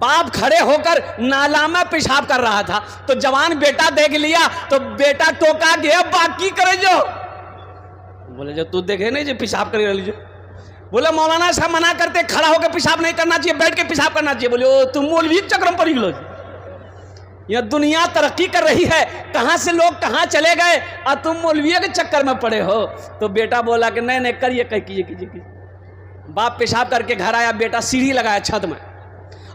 बाप खड़े होकर नाला में पेशाब कर रहा था, तो जवान बेटा देख लिया तो बेटा टोका गया, बाकी करे जो। बोले जो तू देखे नहीं जो पेशाब कर लीजिए। बोले मौलाना साहब मना करते, खड़ा होकर पेशाब नहीं करना चाहिए, बैठ के पेशाब करना चाहिए। बोले ओ तुम मौलवी के चक्कर में पड़ी लो। यह दुनिया तरक्की कर रही है, कहां से लोग कहां चले गए और तुम मौलवी के चक्कर में पड़े हो। तो बेटा बोला कि नहीं नहीं करिए, कीजिए। बाप पेशाब करके घर आया, बेटा सीढ़ी लगाया छत में,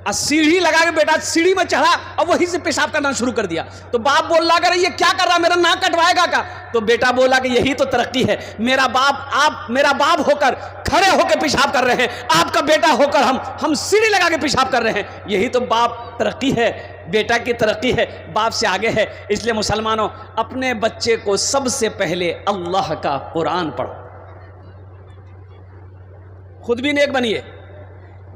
और सीढ़ी लगा के बेटा सीढ़ी में चढ़ा और वहीं से पेशाब करना शुरू कर दिया। तो बाप बोल रहा ये क्या कर रहा, मेरा नाक कटवाएगा का? तो बेटा बोला कि यही तो तरक्की है, आप मेरा बाप होकर खड़े होकर पेशाब कर रहे हैं, आपका बेटा होकर हम सीढ़ी लगा के पेशाब कर रहे हैं। यही तो बाप तरक्की है, बेटा की तरक्की है, बाप से आगे है। इसलिए मुसलमानों, अपने बच्चे को सबसे पहले अल्लाह का कुरान पढ़ो, खुद भी नेक बनिए।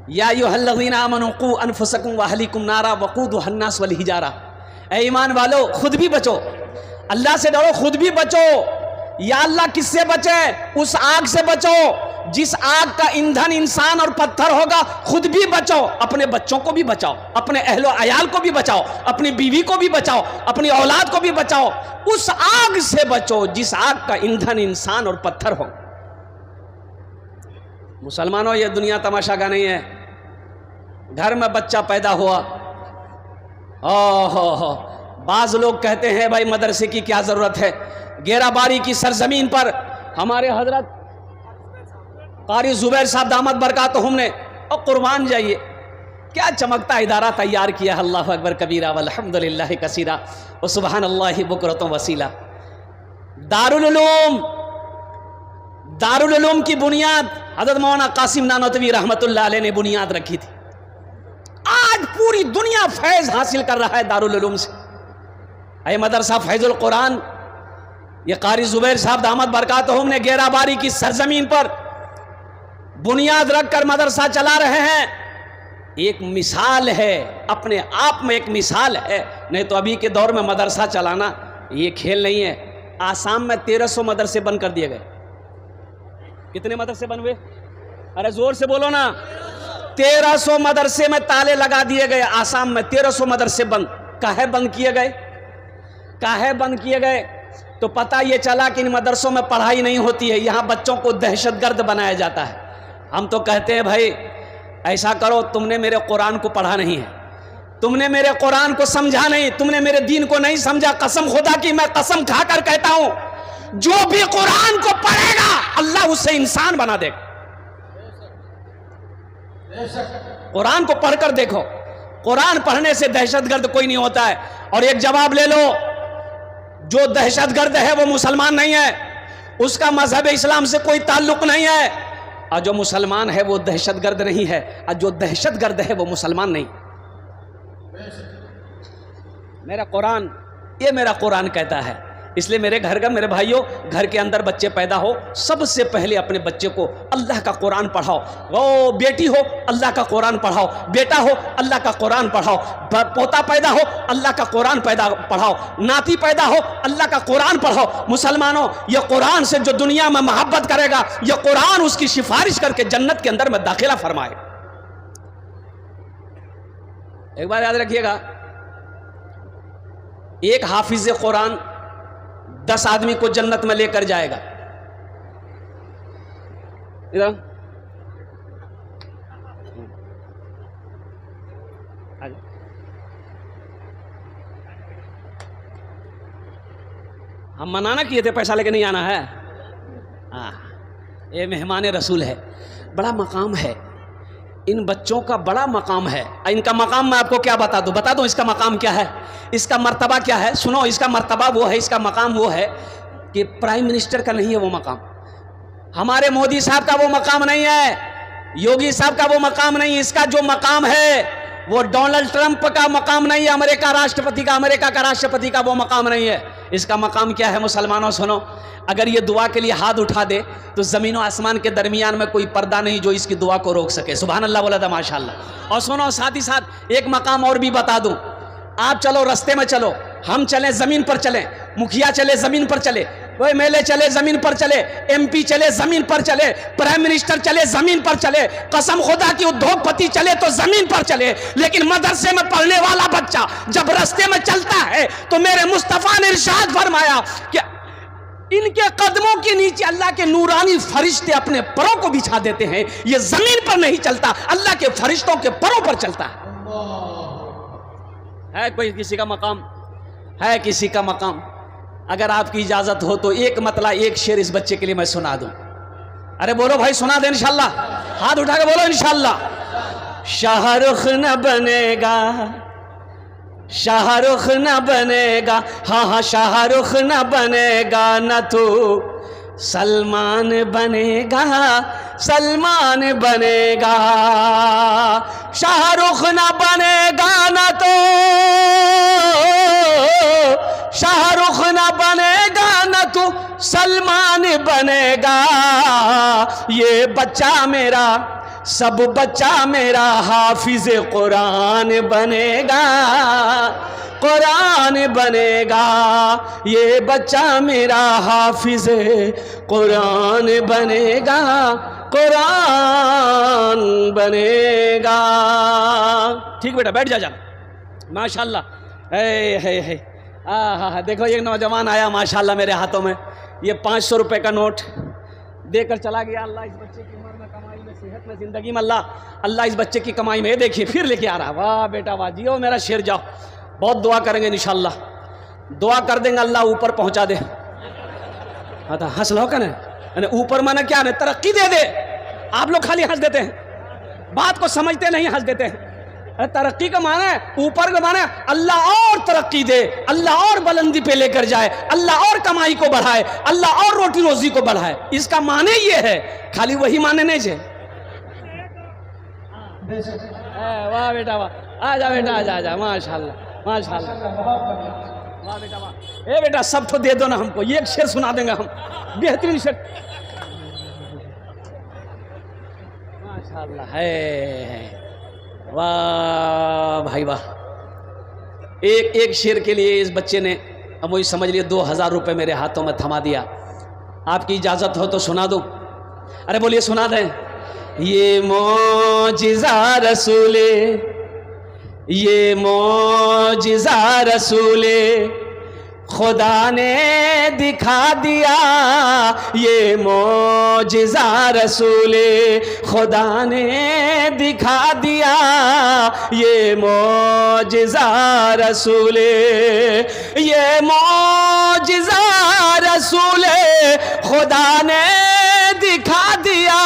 या अय्युहल्लज़ीना आमनू क़ू अनफुसकुम व अहलीकुम नारा वक़ूदुहा अन्नास वल हिजारा। ऐ ईमान वालो, खुद भी बचो, अल्लाह से डरो, खुद भी बचो। या अल्लाह किससे बचे? उस आग से बचो जिस आग का ईंधन इंसान और पत्थर होगा। खुद भी बचो, अपने बच्चों को भी बचाओ, अपने अहलो अयाल को भी बचाओ, अपनी बीवी को भी बचाओ, अपनी औलाद को भी बचाओ। उस आग से बचो जिस आग का ईंधन इंसान और पत्थर हो। मुसलमानों, ये दुनिया तमाशा का नहीं है। घर में बच्चा पैदा हुआ, ओहो, बाज लोग कहते हैं भाई मदरसे की क्या जरूरत है। गेराबारी की सरजमीन पर हमारे हजरत कारी जुबैर साहब दामद बरकातहुम ने, और कुर्बान जाइए, क्या चमकता इदारा तैयार किया। अल्लाहु अकबर कबीरा वल्हम्दुलिल्लाहि कसीरा व सुबहानल्लाहि बुकरतुम वसीला। दारुल उलूम की बुनियाद हज़रत मौलाना कासिम नानोतवी रहमतुल्लाह अलैह ने बुनियाद रखी थी। आज पूरी दुनिया फैज हासिल कर रहा है दारुल उलूम से। ऐ मदरसा फैजुल कुरान, ये कारी जुबैर साहब दामद बरकातहुम ने गेराबारी की सरजमीन पर बुनियाद रखकर मदरसा चला रहे हैं। एक मिसाल है, अपने आप में एक मिसाल है। नहीं तो अभी के दौर में मदरसा चलाना ये खेल नहीं है। आसाम में 1300 मदरसे बंद कर दिए गए। कितने मदरसे बन हुए? अरे जोर से बोलो ना। 1300 मदरसे में ताले लगा दिए गए। आसाम में 1300 मदरसे बंद। काहे बंद किए गए? काहे बंद किए गए? तो पता ये चला कि इन मदरसों में पढ़ाई नहीं होती है, यहाँ बच्चों को दहशतगर्द बनाया जाता है। हम तो कहते हैं भाई ऐसा करो, तुमने मेरे कुरान को पढ़ा नहीं है, तुमने मेरे कुरान को समझा नहीं, तुमने मेरे दीन को नहीं समझा। कसम खुदा की मैं कसम खाकर कहता हूं, जो भी कुरान को पढ़ेगा अल्लाह उसे इंसान बना देगा। कुरान को पढ़कर देखो, कुरान पढ़ने से दहशतगर्द कोई नहीं होता है। और एक जवाब ले लो, जो दहशतगर्द है वो मुसलमान नहीं है, उसका मजहब इस्लाम से कोई ताल्लुक नहीं है। और जो मुसलमान है वो दहशतगर्द नहीं है, और जो दहशतगर्द है वो मुसलमान नहीं। मेरा कुरान, ये मेरा कुरान कहता है। इसलिए मेरे घर का, मेरे भाइयों, घर के अंदर बच्चे पैदा हो, सबसे पहले अपने बच्चे को अल्लाह का कुरान पढ़ाओ। वो बेटी हो अल्लाह का कुरान पढ़ाओ, बेटा हो अल्लाह का कुरान पढ़ाओ, पोता पैदा हो अल्लाह का कुरान पढ़ाओ, नाती पैदा हो अल्लाह का कुरान पढ़ाओ। मुसलमानों, ये कुरान से जो दुनिया में मोहब्बत करेगा, ये कुरान उसकी सिफारिश करके जन्नत के अंदर में दाखिला फरमाए। एक बार याद रखिएगा, एक हाफिज कुरान 10 आदमी को जन्नत में लेकर जाएगा। इधर हम मना ना किए थे पैसा लेके नहीं आना है। ये मेहमान रसूल है, बड़ा मकाम है, इन बच्चों का बड़ा मकाम है। इनका मकाम मैं आपको क्या बता दूं इसका मकाम क्या है, इसका मर्तबा क्या है। सुनो, इसका मर्तबा वो है, इसका मकाम वो है कि प्राइम मिनिस्टर का नहीं है वो मकाम, हमारे मोदी साहब का वो मकाम नहीं है, योगी साहब का वो मकाम नहीं। इसका जो मकाम है वो डोनाल्ड ट्रंप का मकाम नहीं है, अमेरिका का राष्ट्रपति का वो मकाम नहीं है। इसका मकाम क्या है मुसलमानों? सुनो, अगर ये दुआ के लिए हाथ उठा दे तो ज़मीन और आसमान के दरमियान में कोई पर्दा नहीं जो इसकी दुआ को रोक सके। सुभान अल्लाह बोला था माशाअल्लाह। और सुनो, साथ ही साथ एक मकाम और भी बता दूं। आप चलो, रास्ते में चलो, हम चलें ज़मीन पर चलें, मुखिया चले ज़मीन पर चले, वो एमएलए चले जमीन पर चले, एमपी चले जमीन पर चले, प्राइम मिनिस्टर चले जमीन पर चले, कसम खुदा की उद्योगपति चले तो जमीन पर चले, लेकिन मदरसे में पढ़ने वाला बच्चा जब रास्ते में चलता है तो मेरे मुस्तफा ने इरशाद फरमाया कि इनके कदमों के नीचे अल्लाह के नूरानी फरिश्ते अपने परों को बिछा देते हैं। ये जमीन पर नहीं चलता, अल्लाह के फरिश्तों के परों पर चलता है कोई किसी का मकाम है, किसी का मकाम। अगर आपकी इजाजत हो तो एक मतला एक शेर इस बच्चे के लिए मैं सुना दूं। अरे बोलो भाई, सुना दे इंशाल्लाह, हाथ उठा के बोलो इंशाल्लाह। शाहरुख न बनेगा, शाहरुख न बनेगा, हाँ हाँ शाहरुख न बनेगा, न तो सलमान बनेगा, सलमान बनेगा। शाहरुख न बनेगा न तो शाहरुख न बनेगा, न तो सलमान बनेगा। ये बच्चा मेरा, सब बच्चा मेरा हाफिज कुरान बनेगा, कुरान बनेगा। ये बच्चा मेरा हाफिज कुरान बनेगा, कुरान बनेगा। ठीक बेटा, बैठ जा। माशाल्लाह, है हाँ, देखो एक नौजवान आया माशाल्लाह मेरे हाथों में ये 500 रुपए का नोट देकर चला गया। अल्लाह इस बच्चे की उम्र में, कमाई में, सेहत में, जिंदगी में अल्लाह इस बच्चे की कमाई में, देखिए फिर लेके आ रहा। वाह बेटा वाह, जियो मेरा शेर, जाओ। बहुत दुआ करेंगे इंशाल्लाह, दुआ कर देंगे अल्लाह ऊपर पहुंचा दे। हाँ हंस लो कहने ऊपर माना क्या है, तरक्की दे दे। आप लोग खाली हंस देते हैं, बात को समझते नहीं, हंस देते हैं। तरक्की का माना है, ऊपर का माना है अल्लाह और तरक्की दे, अल्लाह और बुलंदी पे लेकर जाए, अल्लाह और कमाई को बढ़ाए, अल्लाह और रोटी रोजी को बढ़ाए। इसका माने ये है, खाली वही माने नहीं जे। वाह बेटा वाह, आजा बेटा, आजा माशाल्लाह माशाल्लाह, वाह बेटा वाह। ए बेटा सब तो दे दो ना हमको, ये एक शेर सुना देंगे हम, बेहतरीन शेर माशाल्लाह है। वाह भाई वाह, एक शेर के लिए इस बच्चे ने, अब वही समझ लिए 2000 रुपये मेरे हाथों में थमा दिया। आपकी इजाज़त हो तो सुना दूं? अरे बोलिए, सुना दें। ये मौजिज़ा रसूले, ये मौजिज़ा रसूले खुदा ने दिखा दिया, ये मौजिज़ा रसूले खुदा ने दिखा दिया, ये मौजिज़ा रसूले, ये मौजिज़ा रसूले खुदा ने दिखा दिया,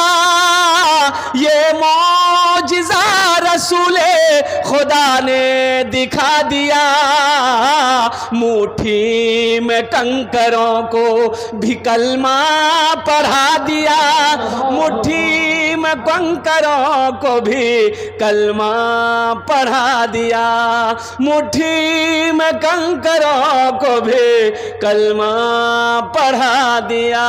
ये मौजिज़ा रसूले खुदा ने दिखा दिया। मुट्ठी में कंकरों को भी कलमा पढ़ा दिया, मुट्ठी में कंकरों को भी कलमा पढ़ा दिया, मुट्ठी में कंकरों को भी कलमा पढ़ा दिया।